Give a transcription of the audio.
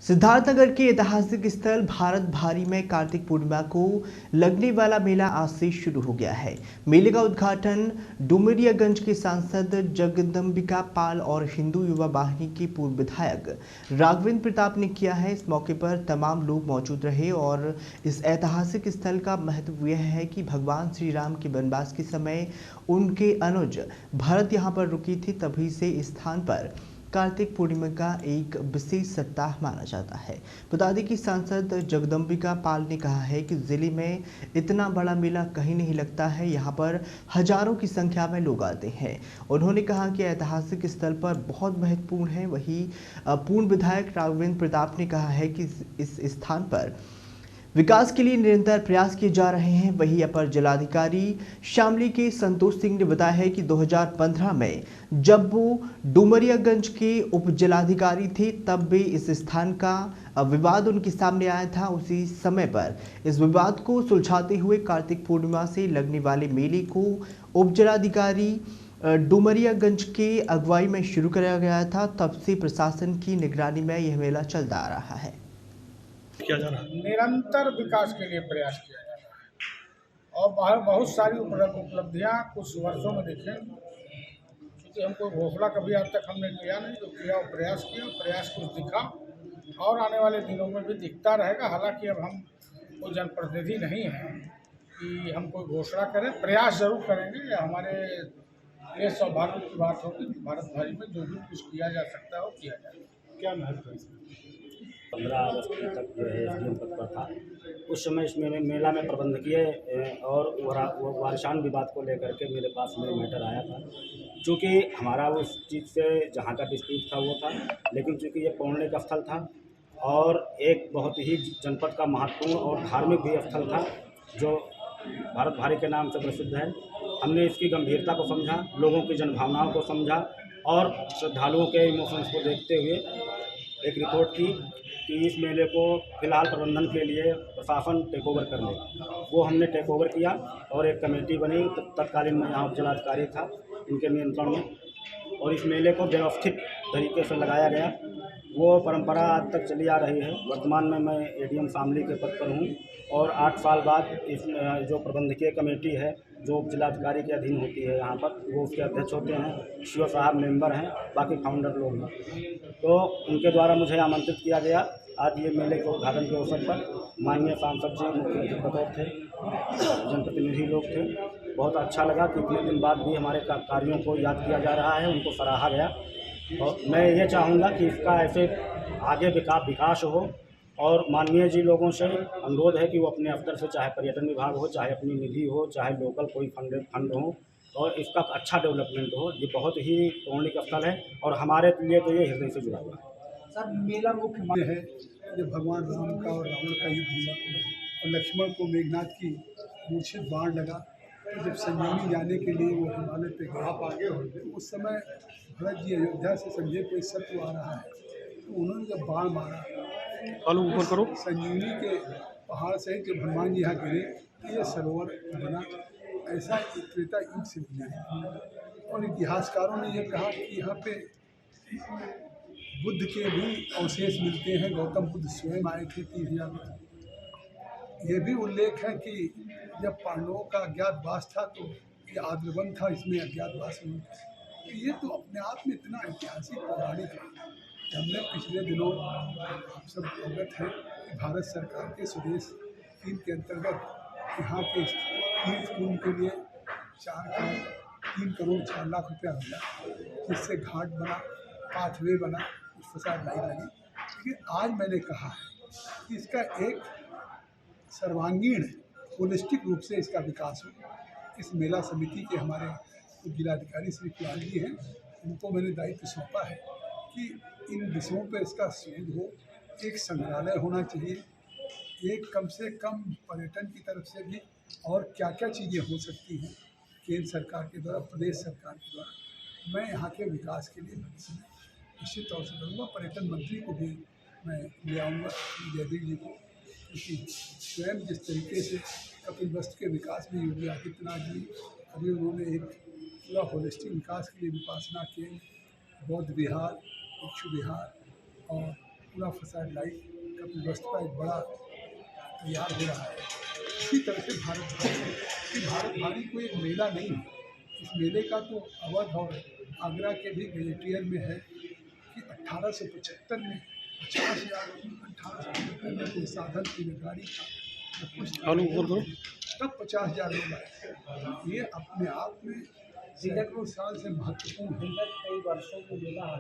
सिद्धार्थनगर के ऐतिहासिक स्थल भारत भारी में कार्तिक पूर्णिमा को लगने वाला मेला आज से शुरू हो गया है। मेले का उद्घाटन डुमरियागंज के सांसद जगदम्बिका पाल और हिंदू युवा वाहिनी के पूर्व विधायक राघवेंद्र प्रताप ने किया है। इस मौके पर तमाम लोग मौजूद रहे और इस ऐतिहासिक स्थल का महत्व यह है कि भगवान श्री राम के वनवास के समय उनके अनुज भरत यहाँ पर रुकी थी। तभी से इस स्थान पर कार्तिक पूर्णिमा का एक विशेष सप्ताह माना जाता है। बता दें कि सांसद जगदम्बिका पाल ने कहा है कि जिले में इतना बड़ा मेला कहीं नहीं लगता है, यहाँ पर हजारों की संख्या में लोग आते हैं। उन्होंने कहा कि ऐतिहासिक स्थल पर बहुत महत्वपूर्ण है। वहीं पूर्व विधायक राघवेंद्र प्रताप ने कहा है कि इस स्थान पर विकास के लिए निरंतर प्रयास किए जा रहे हैं। वहीं अपर जिलाधिकारी शामली के संतोष सिंह ने बताया है कि 2015 में जब वो डुमरियागंज के उप जिलाधिकारी थे तब भी इस स्थान का विवाद उनके सामने आया था। उसी समय पर इस विवाद को सुलझाते हुए कार्तिक पूर्णिमा से लगने वाले मेले को उप जिलाधिकारी डुमरियागंज के अगुवाई में शुरू कराया गया था। तब से प्रशासन की निगरानी में यह मेला चलता आ रहा है। किया जा रहा है, निरंतर विकास के लिए प्रयास किया जा रहा है और बाहर बहुत सारी उपलब्धियां कुछ वर्षों में देखें, क्योंकि हमको घोषणा कभी आज तक हमने लिया नहीं, जो किया वो प्रयास कुछ दिखा और आने वाले दिनों में भी दिखता रहेगा। हालांकि अब हम कोई जनप्रतिनिधि नहीं हैं कि हम कोई घोषणा करें, प्रयास जरूर करेंगे। हमारे लिए सौभाग्य की बात होगी कि भारत भारी में जो भी कुछ किया जा सकता है वो किया जाएगा। क्या महत्व है इसमें? 15 अगस्त तक जो है एसडीएम पद पर था। उस समय इस मेला में प्रबंधकीय और वारसान विवाद को लेकर के मेरे पास में मैटर आया था। चूँकि हमारा उस चीज़ से जहाँ का डिस्प्यूट था वो था, लेकिन चूँकि ये पौराणिक स्थल था और एक बहुत ही जनपद का महत्वपूर्ण और धार्मिक भी स्थल था जो भारत भारी के नाम से प्रसिद्ध है। हमने इसकी गंभीरता को समझा, लोगों की जनभावनाओं को समझा और श्रद्धालुओं के इमोशंस को देखते हुए एक रिपोर्ट की कि इस मेले को फिलहाल प्रबंधन के लिए प्रशासन टेक ओवर कर ले। वो हमने टेक ओवर किया और एक कमेटी बनी। तत्कालीन में यहाँ जिलाधिकारी था, इनके नियंत्रण में, और इस मेले को व्यवस्थित तरीके से लगाया गया। वो परंपरा आज तक चली आ रही है। वर्तमान में मैं एडीएम शामली के पद पर हूँ और 8 साल बाद इस जो प्रबंधकीय कमेटी है जो जिलाधिकारी के अधीन होती है यहाँ पर, वो उसके अध्यक्ष होते हैं, सीओ साहब मेंबर हैं, बाकी फाउंडर लोग हैं। तो उनके द्वारा मुझे आमंत्रित किया गया। आज ये मेले के उद्घाटन के अवसर पर माननीय सांसद जी मुख्यमंत्री बतौर थे, जनप्रतिनिधि लोग थे। बहुत अच्छा लगा कि इतने दिन बाद भी हमारे कार्यों को याद किया जा रहा है, उनको सराहा गया। और मैं ये चाहूँगा कि इसका ऐसे आगे विकास हो और माननीय जी लोगों से अनुरोध है कि वो अपने स्तर से, चाहे पर्यटन विभाग हो, चाहे अपनी निधि हो, चाहे लोकल कोई फंड हो, और इसका अच्छा डेवलपमेंट हो। ये बहुत ही पौराणिक स्थल है और हमारे लिए तो ये हृदय से जुड़ा हुआ है। सर, मेला मुख्य है जब भगवान राम का और रावण का युद्ध हुआ और लक्ष्मण को मेघनाथ की मूर्छित बाण लगा, तो जब संजीवनी जाने के लिए वो हिमालय पे आप आगे हो, उस समय भरत जी अयोध्या से समझे कोई शत्रु आ रहा है, तो उन्होंने जब बाण मारा ऊपर करो, संजीवनी के पहाड़ से जब हनुमान जी यहाँ गिरे, ये सरोवर बना। ऐसा त्रेता युग से बना है और इतिहासकारों ने यह कहा कि यहाँ पे बुद्ध के भी अवशेष मिलते हैं। गौतम बुद्ध स्वयं आए थे 30,000। यह भी उल्लेख है कि जब पांडवों का अज्ञातवास था तो ये आद्रवन था, इसमें अज्ञातवास नहीं था। तो ये तो अपने आप में इतना ऐतिहासिक पौराणिक है। हमने पिछले दिनों, आप सब अवगत हैं, भारत सरकार के स्वदेश स्कीम के अंतर्गत यहाँ के तीर्थ कुंड के लिए 3 करोड़ 4 लाख रुपया मिला, जिससे घाट बना, पाथवे बना, फसाद नहीं लगी। लेकिन आज मैंने कहा है कि इसका एक सर्वांगीण होलिस्टिक रूप से इसका विकास हो। इस मेला समिति के हमारे जिलाधिकारी श्री कुमार जी हैं, उनको मैंने दायित्व सौंपा है कि इन विषयों पर इसका शोध हो। एक संग्रहालय होना चाहिए, एक कम से कम पर्यटन की तरफ से भी और क्या क्या चीज़ें हो सकती हैं केंद्र सरकार के द्वारा, प्रदेश सरकार के द्वारा। मैं यहाँ के विकास के लिए भविष्य में निश्चित तौर से करूँगा। पर्यटन मंत्री को भी मैं ले आऊँगा, जयदेव जी को, क्योंकि स्वयं जिस तरीके से कपिल वस्तु के विकास में योगी आदित्यनाथ जी, अभी उन्होंने एक पूरा होलिस्टिक विकास के लिए विपासना केंद्र, बौद्ध विहार, भिक्षु विहार और पूरा फसाद लाइफ का व्यवस्था एक बड़ा तैयार हो रहा है। इसी तरह से भारत भारी कोई एक मेला नहीं है। इस मेले का तो अवध और आगरा के भी गजेटियर में है कि 1875 में 50,000 1875 में कोई साधन की गाड़ी का कुछ चालू ऊपर करो। तब 50,000 लोग आए। ये अपने आप में सैकड़ों साल से महत्वपूर्ण है। कई वर्षों में मेला